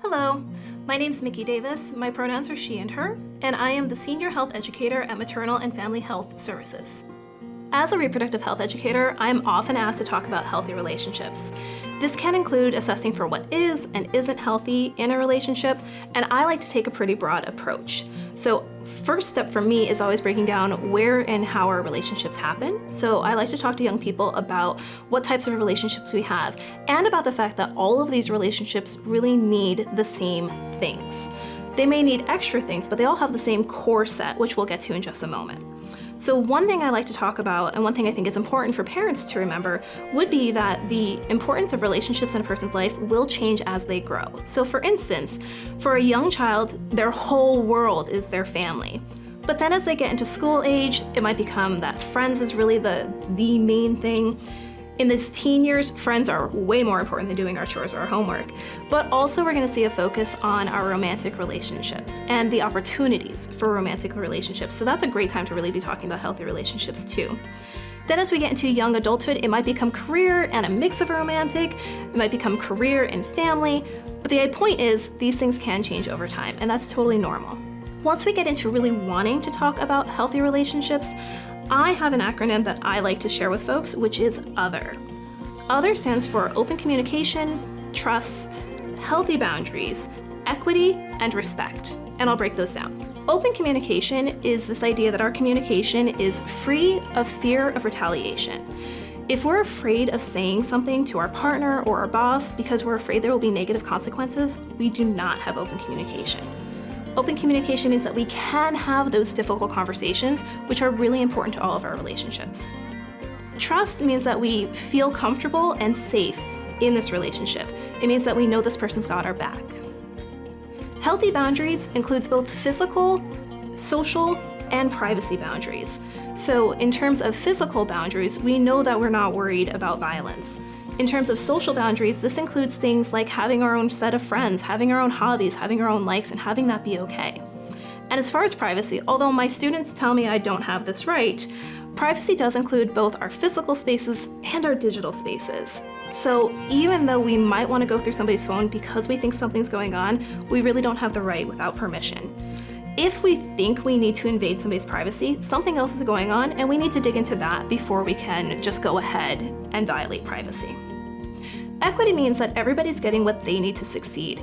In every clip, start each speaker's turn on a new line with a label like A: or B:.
A: Hello, my name's Mickey Davis, my pronouns are she and her, and I am the Senior Health Educator at Maternal and Family Health Services. As a reproductive health educator, I'm often asked to talk about healthy relationships. This can include assessing for what is and isn't healthy in a relationship, and I like to take a pretty broad approach. So first step for me is always breaking down where and how our relationships happen. So I like to talk to young people about what types of relationships we have and about the fact that all of these relationships really need the same things. They may need extra things, but they all have the same core set, which we'll get to in just a moment. So one thing I like to talk about, and one thing I think is important for parents to remember, would be that the importance of relationships in a person's life will change as they grow. So for instance, for a young child, their whole world is their family. But then as they get into school age, it might become that friends is really the main thing. In these teen years, friends are way more important than doing our chores or our homework. But also we're gonna see a focus on our romantic relationships and the opportunities for romantic relationships. So that's a great time to really be talking about healthy relationships too. Then as we get into young adulthood, it might become career and a mix of romantic, it might become career and family, but the point is these things can change over time, and that's totally normal. Once we get into really wanting to talk about healthy relationships, I have an acronym that I like to share with folks, which is OTHER. OTHER stands for open communication, trust, healthy boundaries, equity, and respect. And I'll break those down. Open communication is this idea that our communication is free of fear of retaliation. If we're afraid of saying something to our partner or our boss because we're afraid there will be negative consequences, we do not have open communication. Open communication means that we can have those difficult conversations, which are really important to all of our relationships. Trust means that we feel comfortable and safe in this relationship. It means that we know this person's got our back. Healthy boundaries includes both physical, social, and privacy boundaries. So in terms of physical boundaries, we know that we're not worried about violence. In terms of social boundaries, this includes things like having our own set of friends, having our own hobbies, having our own likes, and having that be okay. And as far as privacy, although my students tell me I don't have this right, privacy does include both our physical spaces and our digital spaces. So even though we might want to go through somebody's phone because we think something's going on, we really don't have the right without permission. If we think we need to invade somebody's privacy, something else is going on, and we need to dig into that before we can just go ahead and violate privacy. Equity means that everybody's getting what they need to succeed.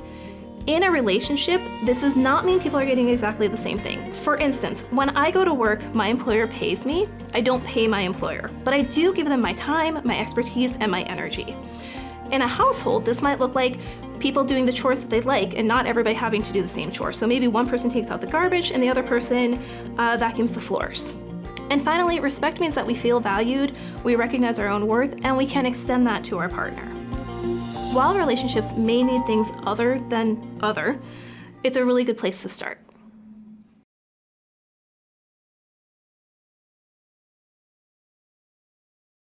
A: In a relationship, this does not mean people are getting exactly the same thing. For instance, when I go to work, my employer pays me. I don't pay my employer, but I do give them my time, my expertise, and my energy. In a household, this might look like people doing the chores that they like and not everybody having to do the same chore. So maybe one person takes out the garbage and the other person vacuums the floors. And finally, respect means that we feel valued, we recognize our own worth, and we can extend that to our partner. While relationships may need things other than other, it's a really good place to start.